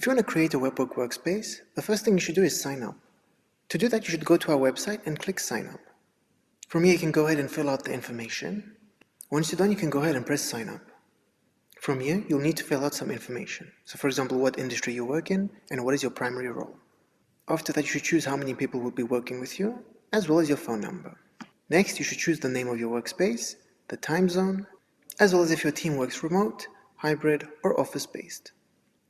If you want to create a WebWork workspace, the first thing you should do is sign up. To do that, you should go to our website and click sign up. From here, you can go ahead and fill out the information. Once you're done, you can go ahead and press sign up. From here, you'll need to fill out some information. So for example, what industry you work in and what is your primary role. After that, you should choose how many people will be working with you, as well as your phone number. Next, you should choose the name of your workspace, the time zone, as well as if your team works remote, hybrid, or office-based.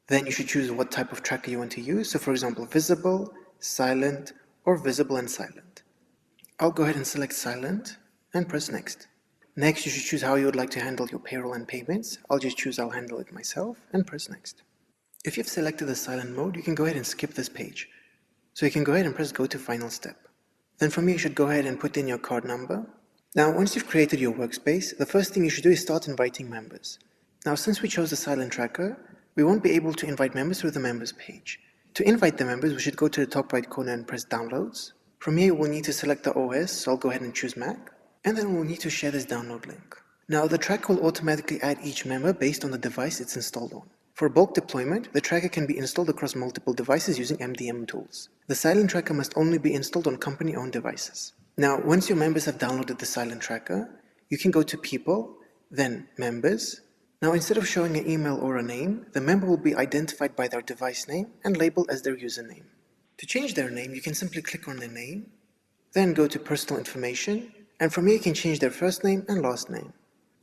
Then you should choose what type of tracker you want to use. So for example, visible, silent, or visible and silent. I'll go ahead and select silent and press next. Next, you should choose how you would like to handle your payroll and payments. I'll just choose I'll handle it myself and press next. If you've selected the silent mode, you can go ahead and skip this page. So you can go ahead and press go to final step. Then from here, you should go ahead and put in your card number. Now, once you've created your workspace, the first thing you should do is start inviting members. Now, since we chose the silent tracker, we won't be able to invite members through the members page. To invite the members, we should go to the top right corner and press downloads. From here, we'll need to select the OS, so I'll go ahead and choose Mac. And then we'll need to share this download link. Now, the tracker will automatically add each member based on the device it's installed on. For bulk deployment, the tracker can be installed across multiple devices using MDM tools. The silent tracker must only be installed on company-owned devices. Now, once your members have downloaded the silent tracker, you can go to People, then Members. Now, instead of showing an email or a name, the member will be identified by their device name and labeled as their username. To change their name, you can simply click on their name, then go to Personal Information, and from here you can change their first name and last name.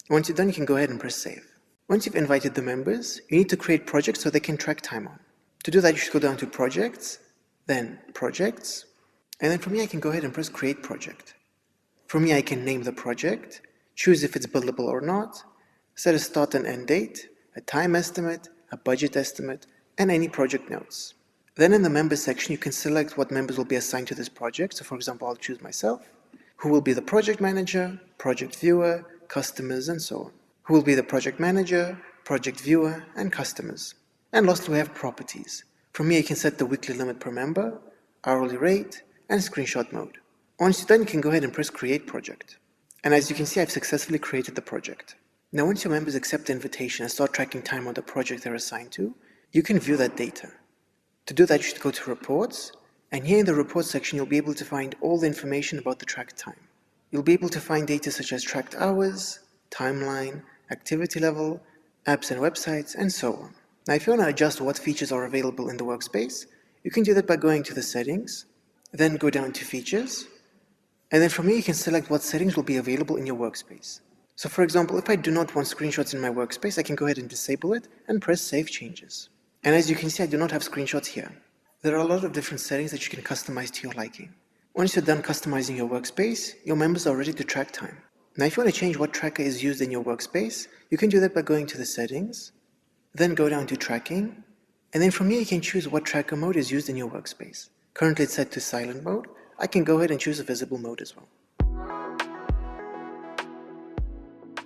Once you're done, you can go ahead and press Save. Once you've invited the members, you need to create projects so they can track time on. To do that, you should go down to Projects, then Projects, and then from here I can go ahead and press Create Project. From here I can name the project, choose if it's buildable or not, set a start and end date, a time estimate, a budget estimate, and any project notes. Then in the members section, you can select what members will be assigned to this project. So for example, I'll choose myself, who will be the project manager, project viewer, customers, and so on. Who will be the project manager, project viewer, and customers. And lastly, we have properties. From here, you can set the weekly limit per member, hourly rate, and screenshot mode. Once you're done, you can go ahead and press Create Project. And as you can see, I've successfully created the project. Now, once your members accept the invitation and start tracking time on the project they're assigned to, you can view that data. To do that, you should go to Reports, and here in the Reports section, you'll be able to find all the information about the tracked time. You'll be able to find data such as tracked hours, timeline, activity level, apps and websites, and so on. Now, if you want to adjust what features are available in the workspace, you can do that by going to the Settings, then go down to Features, and then from here you can select what settings will be available in your workspace. So for example, if I do not want screenshots in my workspace, I can go ahead and disable it and press Save Changes. And as you can see, I do not have screenshots here. There are a lot of different settings that you can customize to your liking. Once you're done customizing your workspace, your members are ready to track time. Now, if you want to change what tracker is used in your workspace, you can do that by going to the Settings, then go down to Tracking, and then from here you can choose what tracker mode is used in your workspace. Currently it's set to silent mode. I can go ahead and choose a visible mode as well.